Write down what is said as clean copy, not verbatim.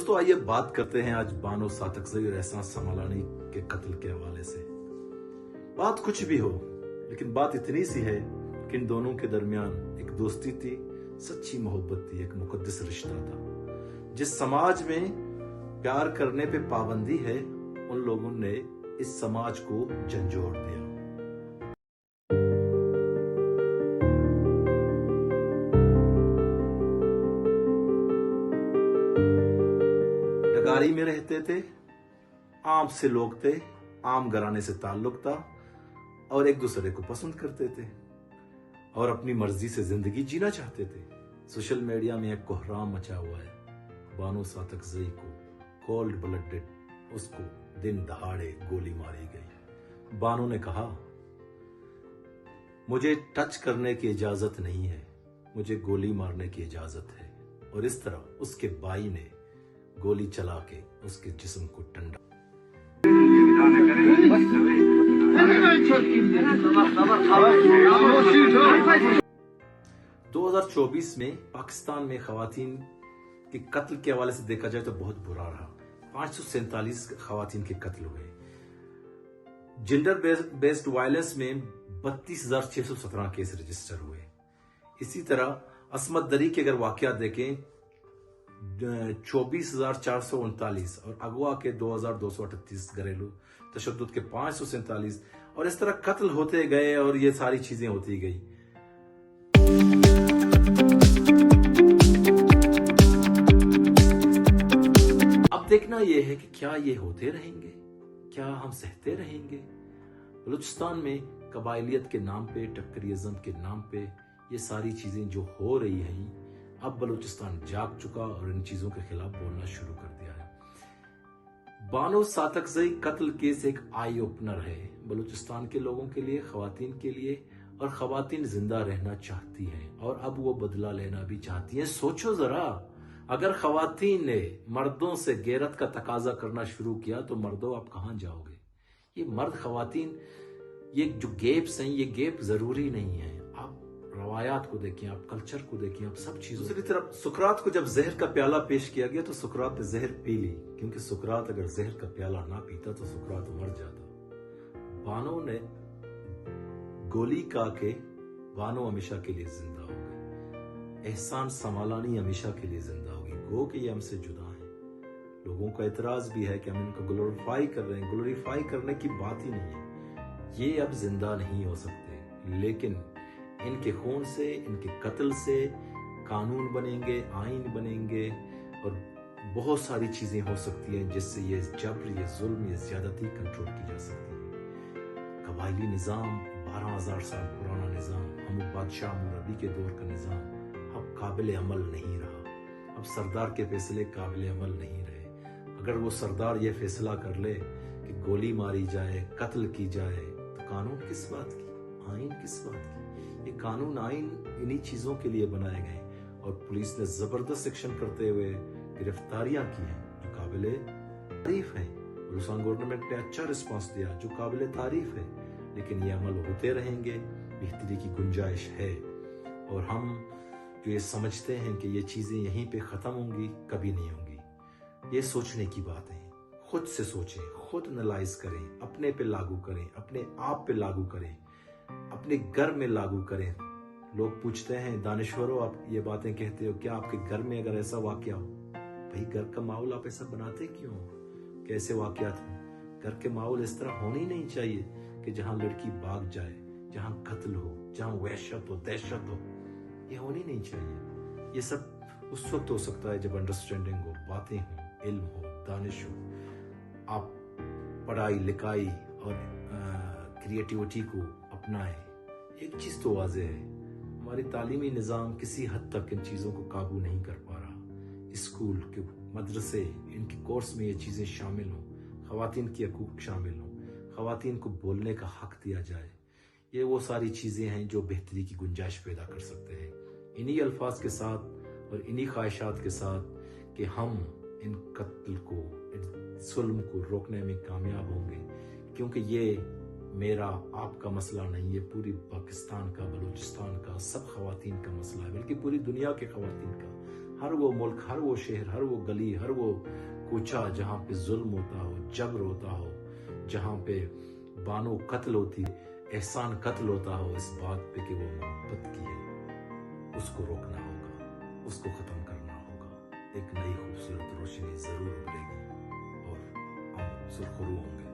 दोस्तों आइए बात करते हैं आज बानो सातकजई और एहसान समालानी के कत्ल के हवाले से। बात कुछ भी हो, लेकिन बात इतनी सी है कि इन दोनों के दरमियान एक दोस्ती थी, सच्ची मोहब्बत थी, एक मुकद्दस रिश्ता था। जिस समाज में प्यार करने पे पाबंदी है, उन लोगों ने इस समाज को झंझोड़ दिया। डगारी में रहते थे, आम से लोग थे, आम घराने से ताल्लुक था और एक दूसरे को पसंद करते थे और अपनी मर्जी से जिंदगी जीना चाहते थे। सोशल मीडिया में एक कोहराम मचा हुआ है। बानो सातकजई को कोल्ड ब्लडेड उसको दिन दहाड़े गोली मारी गई। बानो ने कहा, मुझे टच करने की इजाजत नहीं है, मुझे गोली मारने की इजाजत है। और इस तरह उसके भाई ने गोली चला के उसके जिस्म को टंडा। 2024 में पाकिस्तान में खवातीन के कत्ल के हवाले से देखा जाए तो बहुत बुरा रहा। 547 खवातीन के कत्ल हुए। जेंडर बेस्ड वायलेंस में 32,617 केस रजिस्टर हुए। इसी तरह असमत दरी के अगर वाकयात देखें 24,439 और अगवा के 2,238, घरेलू तशद्दुद के 547 और इस तरह कत्ल होते गए और ये सारी चीजें होती गई। अब देखना यह है कि क्या ये होते रहेंगे, क्या हम सहते रहेंगे। बलूचिस्तान में कबाइलियत के नाम पे, टक्करिज्म के नाम पे ये सारी चीजें जो हो रही हैं, अब बलूचिस्तान जाग चुका और इन चीजों के खिलाफ बोलना शुरू कर दिया है। बानो सातकजई कत्ल केस एक आई ओपनर है बलूचिस्तान के लोगों के लिए, खवातीन के लिए। और खवातीन जिंदा रहना चाहती हैं और अब वो बदला लेना भी चाहती हैं। सोचो जरा, अगर खवातीन ने मर्दों से गैरत का तकाजा करना शुरू किया तो मर्दों आप कहां जाओगे। ये मर्द खवातीन, ये जो गैप्स हैं, ये गैप जरूरी नहीं है। आप रवायात को देखें, आप कल्चर को देखें, आप सब चीजों। दूसरी तरफ सुकरात को जब जहर का प्याला पेश किया गया तो सुकरात ने जहर पी ली, क्योंकि सुकरात अगर जहर का प्याला ना पीता तो सुकरात मर जाता। बानो ने गोली का के बानो हमेशा के लिए जिंदा हो गए। एहसान समालानी हमेशा के लिए जिंदा होगी। गो कि ये हमसे जुदा है। लोगों का एतराज भी है कि हम इनको ग्लोरीफाई कर रहे हैं। ग्लोरीफाई करने की बात ही नहीं है। ये अब जिंदा नहीं हो सकते, लेकिन इनके खून से, इनके कत्ल से कानून बनेंगे, आइन बनेंगे और बहुत सारी चीजें हो सकती हैं जिससे ये जबर, ये जुल्म, ये ज्यादती कंट्रोल की जा सकती है। कबायली निज़ाम, 12,000 साल पुराना निज़ाम, हम बादशाह मुरबी के दौर का निज़ाम अब काबिल अमल नहीं रहा। अब सरदार के फैसले काबिल अमल नहीं रहे। अगर वो सरदार ये फैसला कर ले कि गोली मारी जाए, कत्ल की जाए, तो कानून किस बात की, आइन किस बात की। ये कानून, आइन इन्हीं चीजों के लिए बनाए गए और पुलिस ने जबरदस्त एक्शन करते हुए गिरफ्तारियां की हैं जो काबिल तारीफ है। बलूचिस्तान गवर्नमेंट ने अच्छा रिस्पांस दिया जो काबिल तारीफ है, लेकिन ये अमल होते रहेंगे, बेहतरी की गुंजाइश है। और हम जो ये समझते हैं कि ये चीजें यहीं पे खत्म होंगी, कभी नहीं होंगी। ये सोचने की बात है। खुद से सोचें, खुद एनालाइज करें, अपने पे लागू करें, अपने आप पे लागू करें, अपने घर में लागू करें। लोग पूछते हैं, दानिश्वरों आप ये बातें कहते हो, क्या आपके घर में अगर ऐसा वाकया हो, भाई घर का माहौल आप ऐसा बनाते क्यों हो? कैसे वाकयात हो? घर के माहौल इस तरह होने ही नहीं चाहिए कि जहां लड़की भाग जाए, जहां कत्ल हो, जहां वहशत हो, दहशत हो। ये होनी नहीं चाहिए। ये सब उस वक्त हो सकता है जब अंडरस्टैंडिंग हो, बातें हो, इल्म हो, दानिश हो। आप पढ़ाई लिखाई और क्रिएटिविटी को अपनाएं। एक चीज तो वाज़ेह है, हमारी तालीमी निज़ाम किसी हद तक इन चीज़ों को काबू नहीं कर पा रहा। स्कूल के मदरसे, इनके कोर्स में ये चीज़ें शामिल हों, ख़वातीन की हकूक़ शामिल हों, ख़वातीन को बोलने का हक दिया जाए। ये वो सारी चीज़ें हैं जो बेहतरी की गुंजाइश पैदा कर सकते हैं। इन्हीं अल्फाज के साथ और इन्हीं ख्वाहिशात के साथ कि हम इन कत्ल को, इन जुल्म को रोकने में कामयाब होंगे, क्योंकि ये मेरा आपका मसला नहीं, ये पूरी पाकिस्तान का, बलूचिस्तान का, सब ख़वातीन का मसला है, बल्कि पूरी दुनिया के ख़वातीन का। ہر وہ ملک، ہر وہ شہر، ہر وہ گلی، ہر وہ کوچہ جہاں پہ ظلم ہوتا ہو، جبر ہوتا ہو، جہاں پہ بانو قتل ہوتی، احسان قتل ہوتا ہو، اس بات پہ کہ وہ محبت کی ہے، اس کو روکنا ہوگا، اس کو ختم کرنا ہوگا۔ ایک نئی خوبصورت روشنی ضرور ابھرے گی اور ہم سرخرو ہوں گے۔